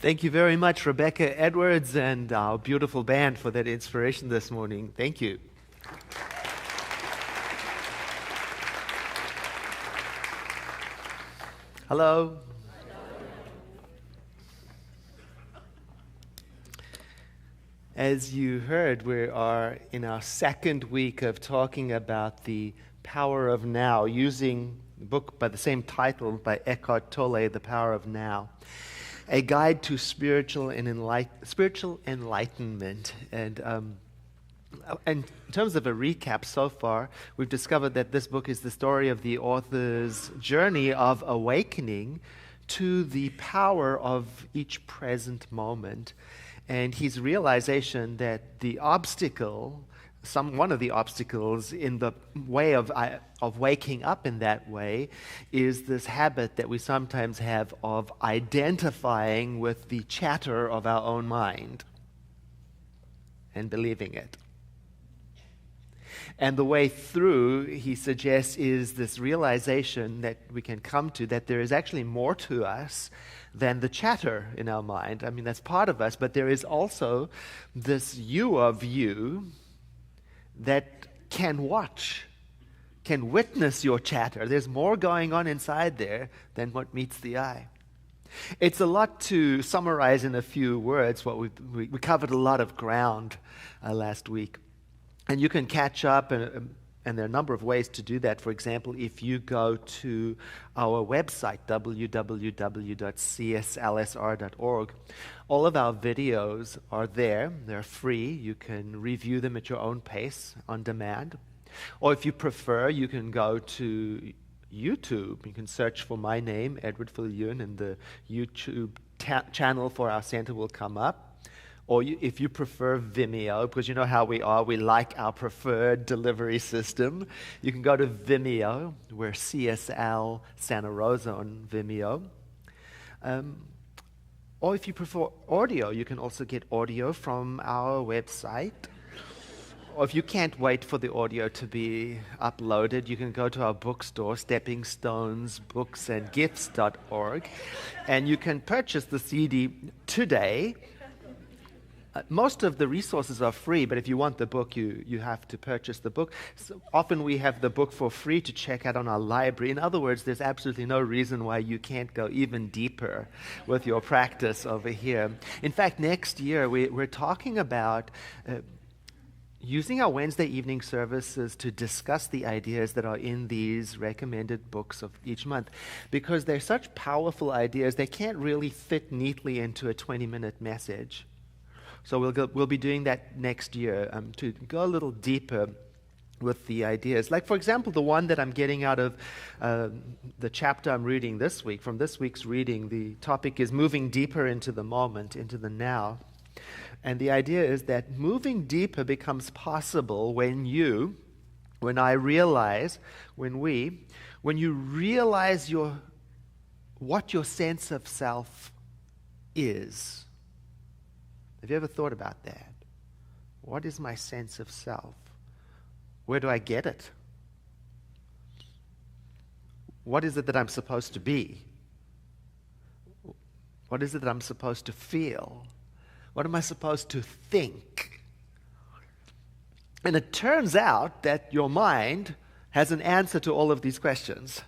Thank you very much, Rebecca Edwards and our beautiful band, for that inspiration this morning. Thank you. Hello. As you heard, we are in our second week of talking about the power of now, using a book by the same title by Eckhart Tolle, The Power of Now. A guide to spiritual enlightenment. And in terms of a recap so far, we've discovered that this book is the story of the author's journey of awakening to the power of each present moment, and his realization that the obstacle, one of the obstacles in the way of waking up in that way, is this habit that we sometimes have of identifying with the chatter of our own mind and believing it. And the way through, he suggests, is this realization that we can come to that there is actually more to us than the chatter in our mind. I mean, that's part of us, but there is also this you of you that can watch, can witness your chatter. There's more going on inside there than what meets the eye. It's a lot to summarize in a few words. What we covered a lot of ground last week. And you can catch up, and there are a number of ways to do that. For example, if you go to our website, www.cslsr.org, all of our videos are there. They're free. You can review them at your own pace, on demand. Or if you prefer, you can go to YouTube. You can search for my name, Edward Viljoen, and the YouTube channel for our center will come up. Or if you prefer Vimeo, because you know how we are, we like our preferred delivery system, you can go to Vimeo. We're CSL Santa Rosa on Vimeo. Or if you prefer audio, you can also get audio from our website. Or if you can't wait for the audio to be uploaded, you can go to our bookstore, steppingstonesbooksandgifts.org, and you can purchase the CD today. Most of the resources are free, but if you want the book, you have to purchase the book. So often we have the book for free to check out on our library. In other words, there's absolutely no reason why you can't go even deeper with your practice over here. In fact, next year we're talking about using our Wednesday evening services to discuss the ideas that are in these recommended books of each month. Because they're such powerful ideas, they can't really fit neatly into a 20-minute message. So we'll be doing that next year to go a little deeper with the ideas. Like, for example, the one that I'm getting out of the chapter I'm reading this week. From this week's reading, the topic is moving deeper into the moment, into the now. And the idea is that moving deeper becomes possible when you realize what your sense of self is. Have you ever thought about that? What is my sense of self? Where do I get it? What is it that I'm supposed to be? What is it that I'm supposed to feel? What am I supposed to think? And it turns out that your mind has an answer to all of these questions.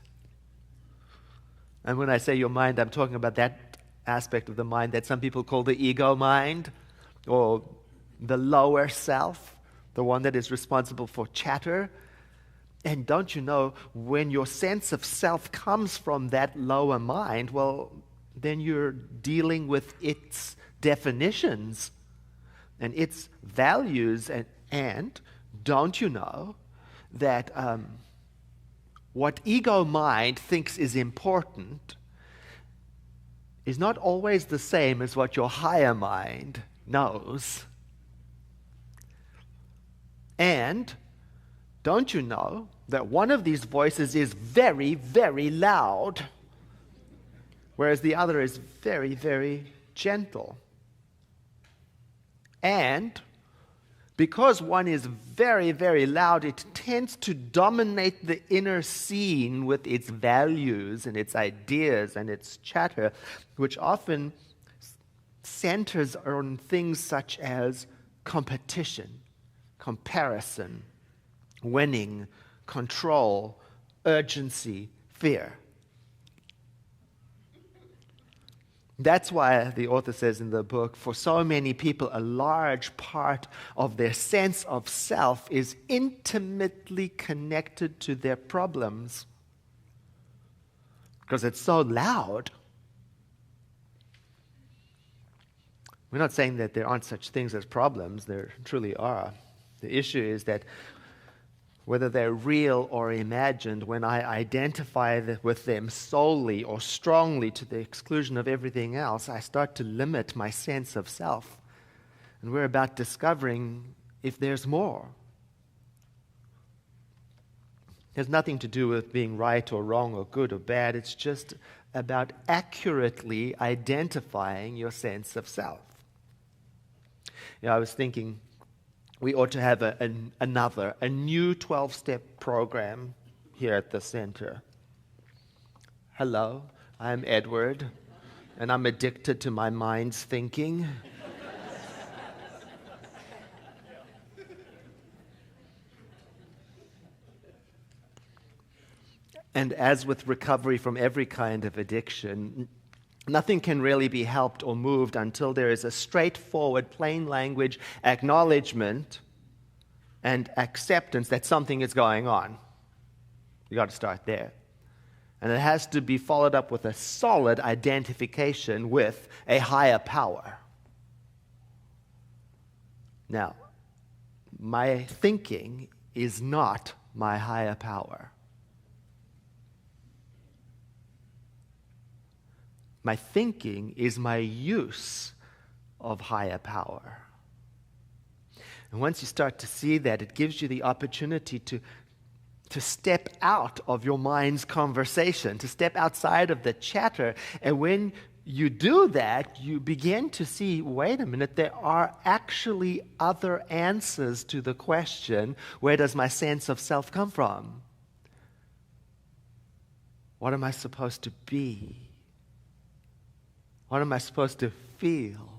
And when I say your mind, I'm talking about that aspect of the mind that some people call the ego mind, or the lower self, the one that is responsible for chatter. And don't you know, when your sense of self comes from that lower mind, well, then you're dealing with its definitions and its values. And don't you know that what ego mind thinks is important is not always the same as what your higher mind knows. And don't you know that one of these voices is very, very loud, whereas the other is very, very gentle? And because one is very, very loud, it tends to dominate the inner scene with its values and its ideas and its chatter, which often centers on things such as competition, comparison, winning, control, urgency, fear. That's why the author says in the book, for so many people, a large part of their sense of self is intimately connected to their problems. Because it's so loud. We're not saying that there aren't such things as problems. There truly are. The issue is that whether they're real or imagined, when I identify with them solely or strongly to the exclusion of everything else, I start to limit my sense of self. And we're about discovering if there's more. It has nothing to do with being right or wrong or good or bad. It's just about accurately identifying your sense of self. I was thinking we ought to have a new 12-step program here at the center. Hello, I'm Edward, and I'm addicted to my mind's thinking. And as with recovery from every kind of addiction, nothing can really be helped or moved until there is a straightforward, plain language acknowledgement and acceptance that something is going on. You got to start there. And it has to be followed up with a solid identification with a higher power. Now, my thinking is not my higher power. My thinking is my use of higher power. And once you start to see that, it gives you the opportunity to step out of your mind's conversation, to step outside of the chatter. And when you do that, you begin to see, wait a minute, there are actually other answers to the question, where does my sense of self come from? What am I supposed to be? What am I supposed to feel?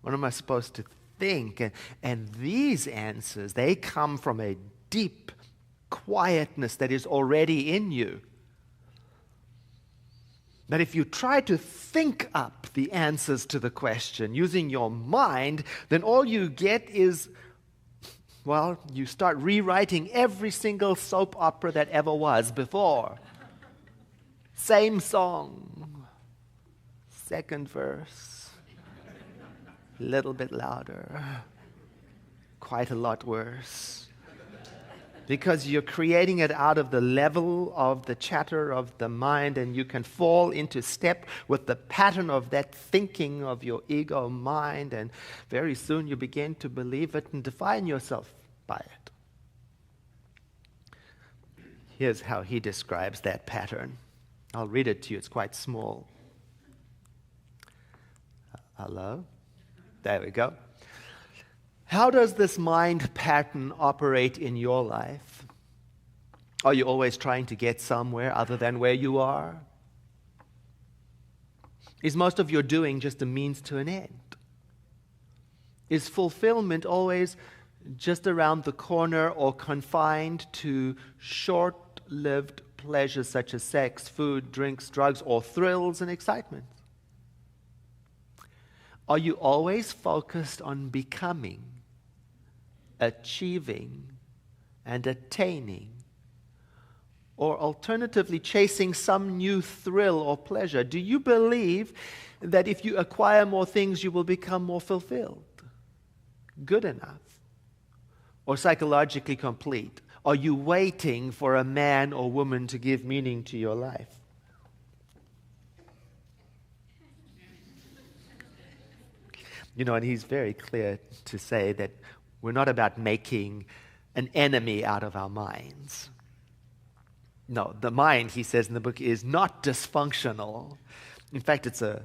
What am I supposed to think? And these answers, they come from a deep quietness that is already in you. But if you try to think up the answers to the question using your mind, then all you get is, well, you start rewriting every single soap opera that ever was before. Same song. Second verse, a little bit louder, quite a lot worse. Because you're creating it out of the level of the chatter of the mind, and you can fall into step with the pattern of that thinking of your ego mind, and very soon you begin to believe it and define yourself by it. Here's how he describes that pattern. I'll read it to you, it's quite small. Hello? There we go. How does this mind pattern operate in your life? Are you always trying to get somewhere other than where you are? Is most of your doing just a means to an end? Is fulfillment always just around the corner or confined to short-lived pleasures such as sex, food, drinks, drugs, or thrills and excitement? Are you always focused on becoming, achieving, and attaining? Or alternatively, chasing some new thrill or pleasure? Do you believe that if you acquire more things, you will become more fulfilled, good enough, or psychologically complete? Are you waiting for a man or woman to give meaning to your life? And he's very clear to say that we're not about making an enemy out of our minds. No, the mind, he says in the book, is not dysfunctional. In fact, it's a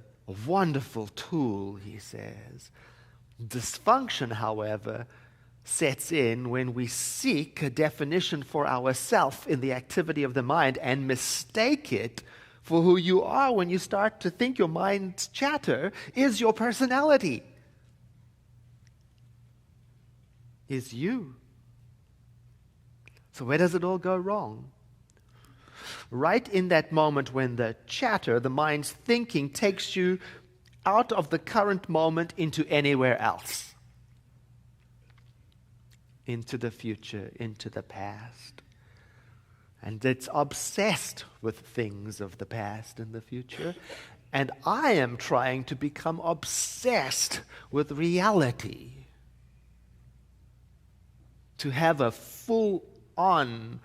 wonderful tool, he says. Dysfunction, however, sets in when we seek a definition for ourself in the activity of the mind and mistake it for who you are when you start to think your mind's chatter is your personality. Is you. So where does it all go wrong? Right in that moment when the chatter, the mind's thinking, takes you out of the current moment into anywhere else. Into the future, into the past. And it's obsessed with things of the past and the future. And I am trying to become obsessed with reality. To have a full-on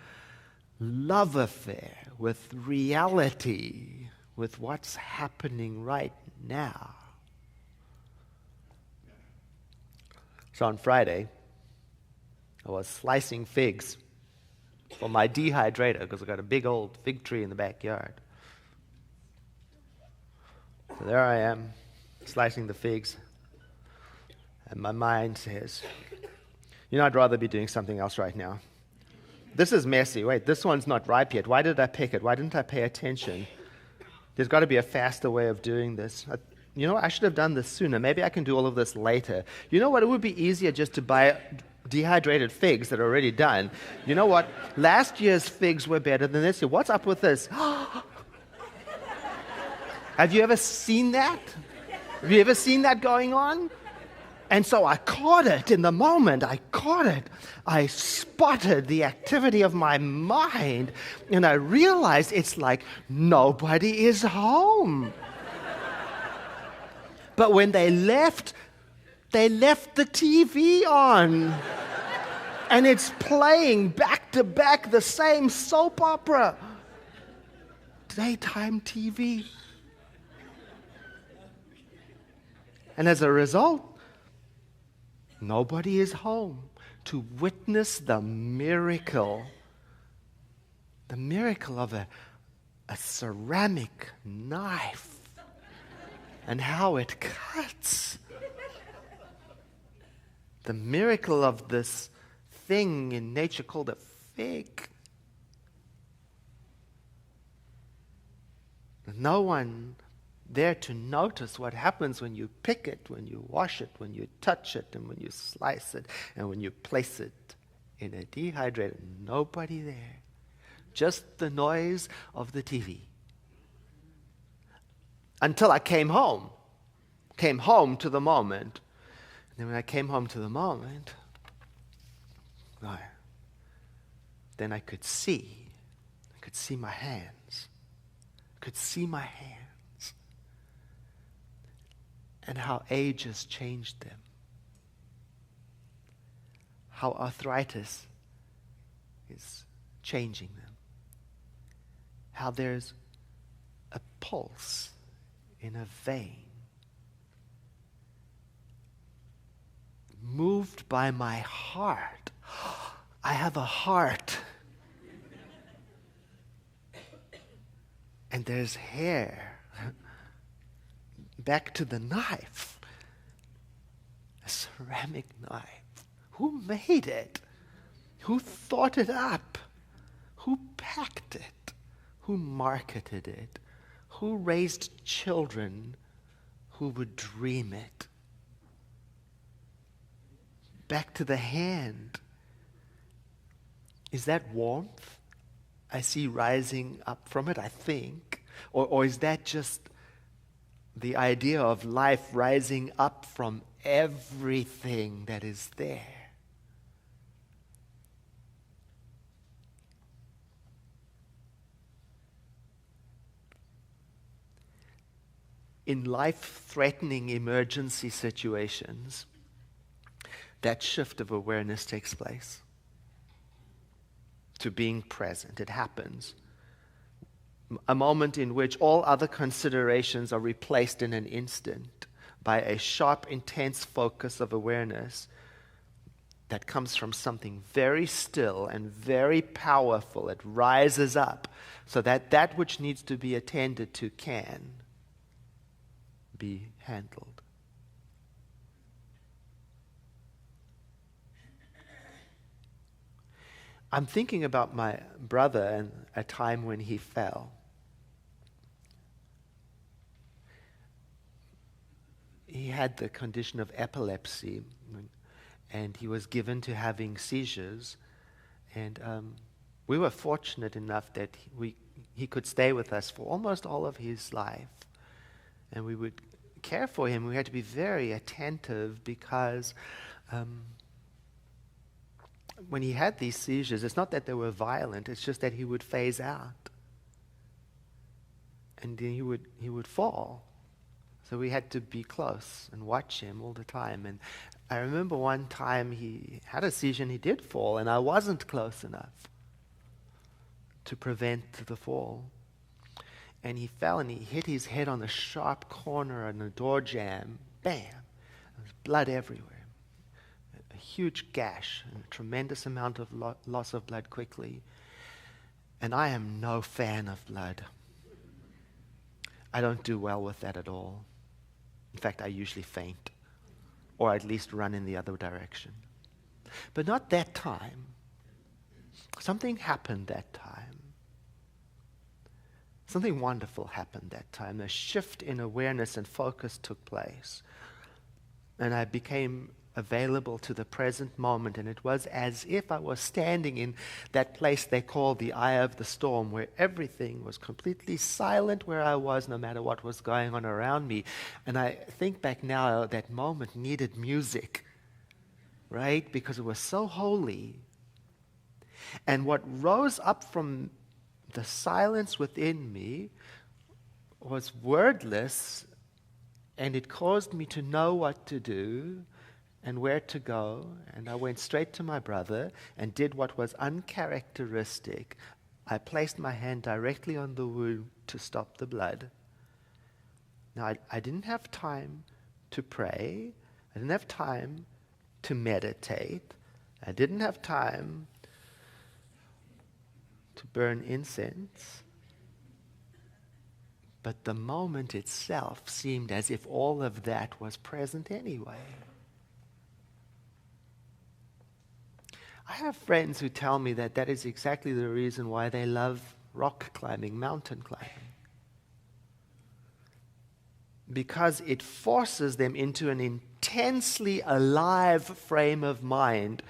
love affair with reality, with what's happening right now. So on Friday, I was slicing figs for my dehydrator because I've got a big old fig tree in the backyard. So there I am, slicing the figs, and my mind says, I'd rather be doing something else right now. This is messy. Wait, this one's not ripe yet. Why did I pick it? Why didn't I pay attention? There's got to be a faster way of doing this. I should have done this sooner. Maybe I can do all of this later. You know what? It would be easier just to buy dehydrated figs that are already done. You know what? Last year's figs were better than this year. What's up with this? Have you ever seen that? Have you ever seen that going on? And so I caught it in the moment. I caught it. I spotted the activity of my mind, and I realized it's like nobody is home. But when they left the TV on. And it's playing back to back the same soap opera. Daytime TV. And as a result, nobody is home to witness the miracle of a ceramic knife and how it cuts. The miracle of this thing in nature called a fig. No one there to notice what happens when you pick it, when you wash it, when you touch it, and when you slice it, and when you place it in a dehydrator. Nobody there. Just the noise of the TV. Until I came home to the moment. And then when I came home to the moment, then I could see my hands. I could see my hands. And how age has changed them. How arthritis is changing them. How there's a pulse in a vein. Moved by my heart. I have a heart. And there's hair. Back to the knife. A ceramic knife. Who made it? Who thought it up? Who packed it? Who marketed it? Who raised children who would dream it? Back to the hand. Is that warmth I see rising up from it, I think? Or is that just the idea of life rising up from everything that is there? In life-threatening emergency situations, that shift of awareness takes place to being present. It happens. A moment in which all other considerations are replaced in an instant by a sharp, intense focus of awareness that comes from something very still and very powerful. It rises up so that that which needs to be attended to can be handled. I'm thinking about my brother and a time when he fell. he had the condition of epilepsy, and he was given to having seizures. And we were fortunate enough that he could stay with us for almost all of his life. And we would care for him. We had to be very attentive because when he had these seizures, it's not that they were violent, it's just that he would phase out. And then he would fall. So we had to be close and watch him all the time. And I remember one time he had a seizure and he did fall, and I wasn't close enough to prevent the fall. And he fell and he hit his head on a sharp corner on a door jamb. Bam! There was blood everywhere. A huge gash and a tremendous amount of loss of blood quickly. And I am no fan of blood. I don't do well with that at all. In fact, I usually faint, or at least run in the other direction. But not that time. Something happened that time. Something wonderful happened that time. A shift in awareness and focus took place. And I became available to the present moment, and it was as if I was standing in that place they call the eye of the storm, where everything was completely silent where I was, no matter what was going on around me. And I think back now, that moment needed music, right? Because it was so holy. And what rose up from the silence within me was wordless, and it caused me to know what to do and where to go. And I went straight to my brother and did what was uncharacteristic. I placed my hand directly on the wound to stop the blood. Now, I didn't have time to pray. I didn't have time to meditate. I didn't have time to burn incense. But the moment itself seemed as if all of that was present anyway. I have friends who tell me that that is exactly the reason why they love rock climbing, mountain climbing. Because it forces them into an intensely alive frame of mind,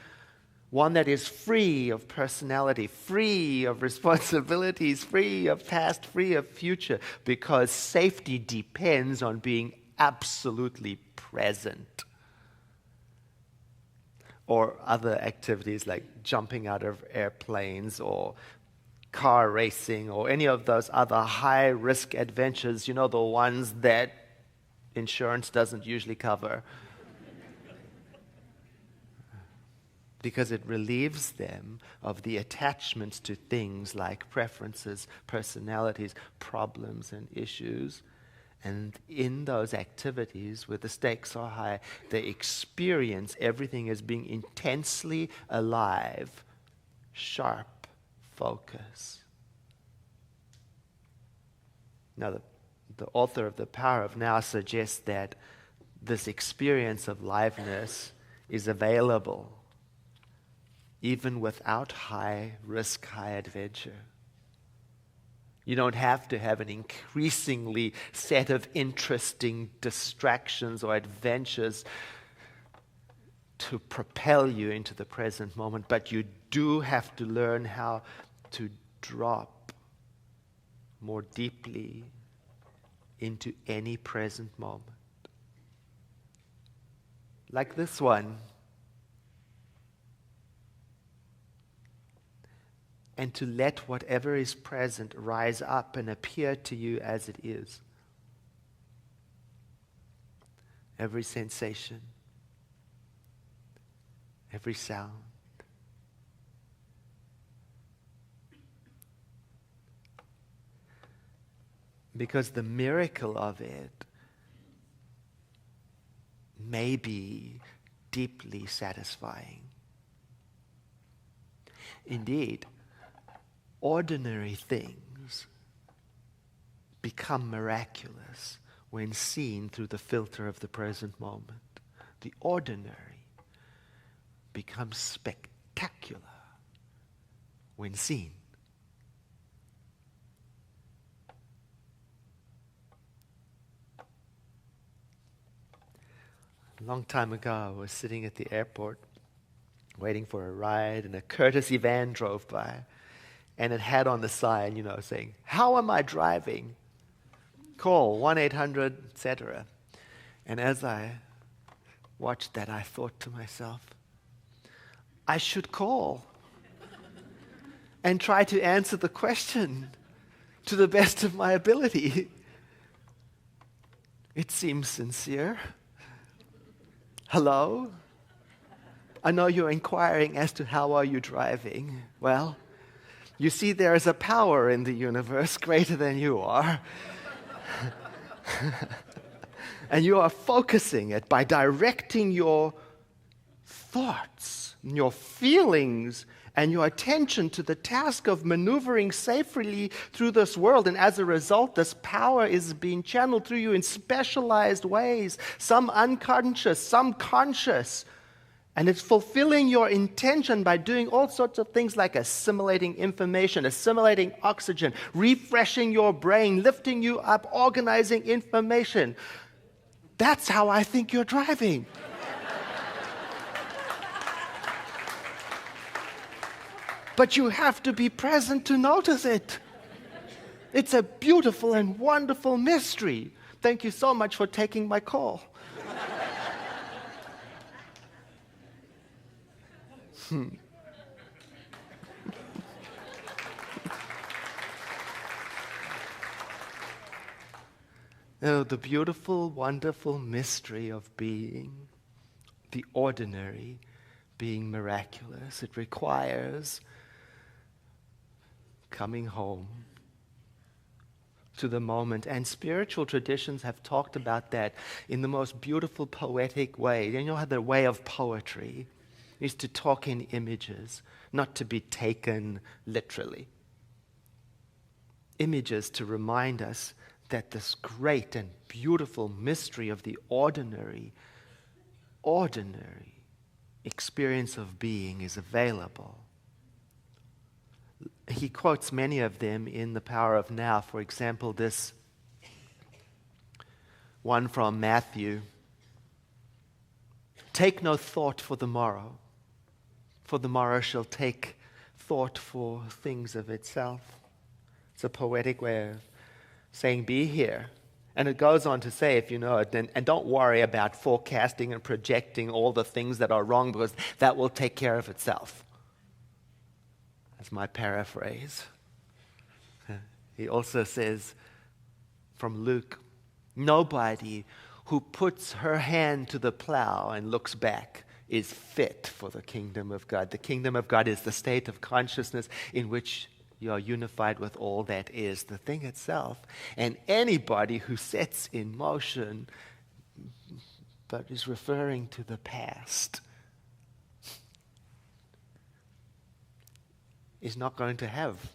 one that is free of personality, free of responsibilities, free of past, free of future, because safety depends on being absolutely present. Or other activities like jumping out of airplanes or car racing or any of those other high-risk adventures, you know, the ones that insurance doesn't usually cover. Because it relieves them of the attachments to things like preferences, personalities, problems, and issues. And in those activities where the stakes are high, they experience everything as being intensely alive, sharp focus. Now, the author of The Power of Now suggests that this experience of liveness is available even without high risk, high adventure. You don't have to have an increasingly set of interesting distractions or adventures to propel you into the present moment, but you do have to learn how to drop more deeply into any present moment. Like this one. And to let whatever is present rise up and appear to you as it is. Every sensation, every sound. Because the miracle of it may be deeply satisfying. Indeed, ordinary things become miraculous when seen through the filter of the present moment. The ordinary becomes spectacular when seen. A long time ago, I was sitting at the airport waiting for a ride, and a courtesy van drove by, and it had on the sign, saying, "How am I driving? Call 1-800, etc." And as I watched that, I thought to myself, I should call and try to answer the question to the best of my ability. It seems sincere. Hello? I know you're inquiring as to how are you driving. Well, you see, there is a power in the universe greater than you are. And you are focusing it by directing your thoughts, your feelings, and your attention to the task of maneuvering safely through this world. And as a result, this power is being channeled through you in specialized ways, some unconscious, some conscious. And it's fulfilling your intention by doing all sorts of things like assimilating information, assimilating oxygen, refreshing your brain, lifting you up, organizing information. That's how I think you're driving. But you have to be present to notice it. It's a beautiful and wonderful mystery. Thank you so much for taking my call. Oh, the beautiful, wonderful mystery of being, the ordinary being miraculous. It requires coming home to the moment. And spiritual traditions have talked about that in the most beautiful, poetic way. You know how the way of poetry is to talk in images, not to be taken literally. Images to remind us that this great and beautiful mystery of the ordinary experience of being is available. He quotes many of them in The Power of Now. For example, this one from Matthew. Take no thought for the morrow shall take thought for things of itself. It's a poetic way of saying, be here. And it goes on to say, if you know it, and don't worry about forecasting and projecting all the things that are wrong, because that will take care of itself. That's my paraphrase. He also says from Luke, nobody who puts her hand to the plow and looks back is fit for the kingdom of God. The kingdom of God is the state of consciousness in which you are unified with all that is, the thing itself. And anybody who sets in motion but is referring to the past is not going to have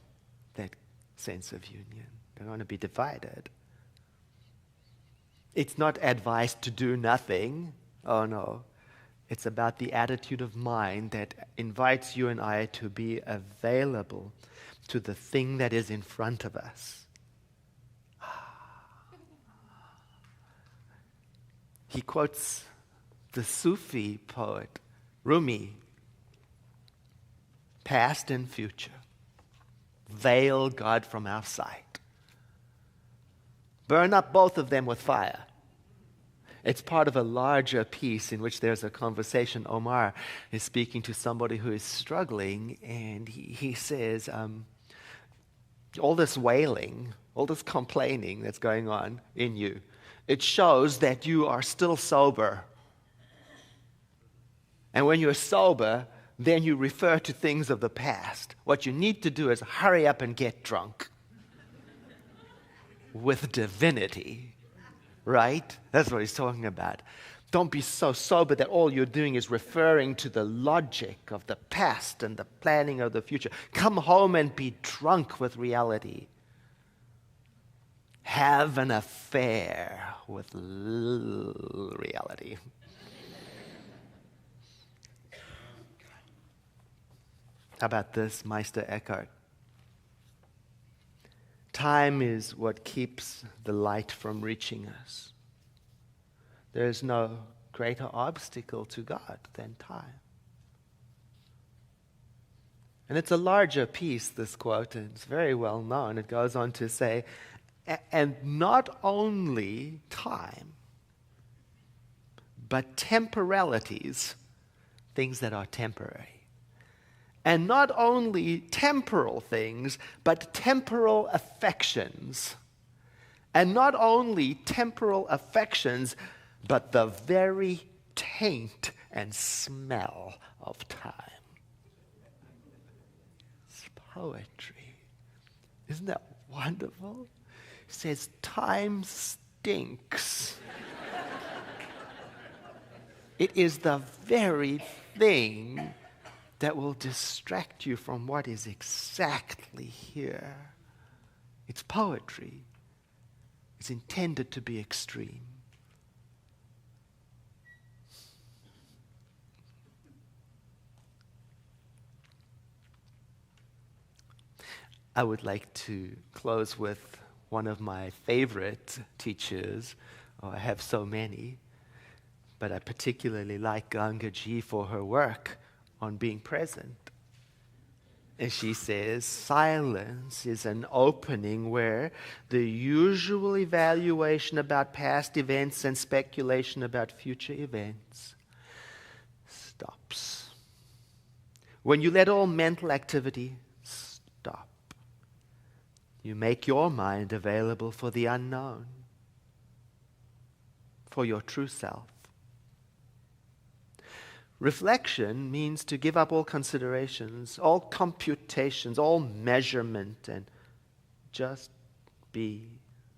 that sense of union. They're going to be divided. It's not advice to do nothing. Oh no. It's about the attitude of mind that invites you and I to be available to the thing that is in front of us. He quotes the Sufi poet Rumi. Past and future veil God from our sight. Burn up both of them with fire. It's part of a larger piece in which there's a conversation. Omar is speaking to somebody who is struggling, and he says, all this wailing, all this complaining that's going on in you, it shows that you are still sober. And when you're sober, then you refer to things of the past. What you need to do is hurry up and get drunk with divinity, right? That's what he's talking about. Don't be so sober that all you're doing is referring to the logic of the past and the planning of the future. Come home and be drunk with reality. Have an affair with reality. How about this, Meister Eckhart? Time is what keeps the light from reaching us. There is no greater obstacle to God than time. And it's a larger piece, this quote, and it's very well known. It goes on to say, and not only time, but temporalities, things that are temporary. And not only temporal things, but temporal affections. And not only temporal affections, but the very taint and smell of time. It's poetry. Isn't that wonderful? It says, time stinks. It is the very thing that will distract you from what is exactly here. It's poetry. It's intended to be extreme. I would like to close with one of my favorite teachers. Oh, I have so many. But I particularly like Gangaji for her work on being present. And she says, silence is an opening where the usual evaluation about past events and speculation about future events stops. When you let all mental activity stop, you make your mind available for the unknown, for your true self. Reflection means to give up all considerations, all computations, all measurement, and just be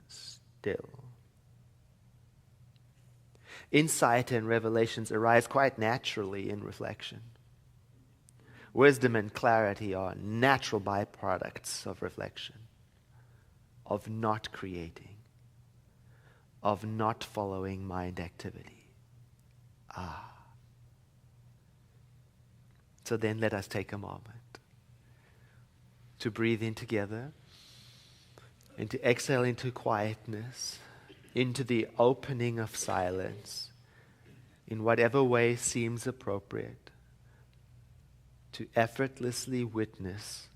still. Insight and revelations arise quite naturally in reflection. Wisdom and clarity are natural byproducts of reflection, of not creating, of not following mind activity. So then let us take a moment to breathe in together and to exhale into quietness, into the opening of silence, in whatever way seems appropriate, to effortlessly witness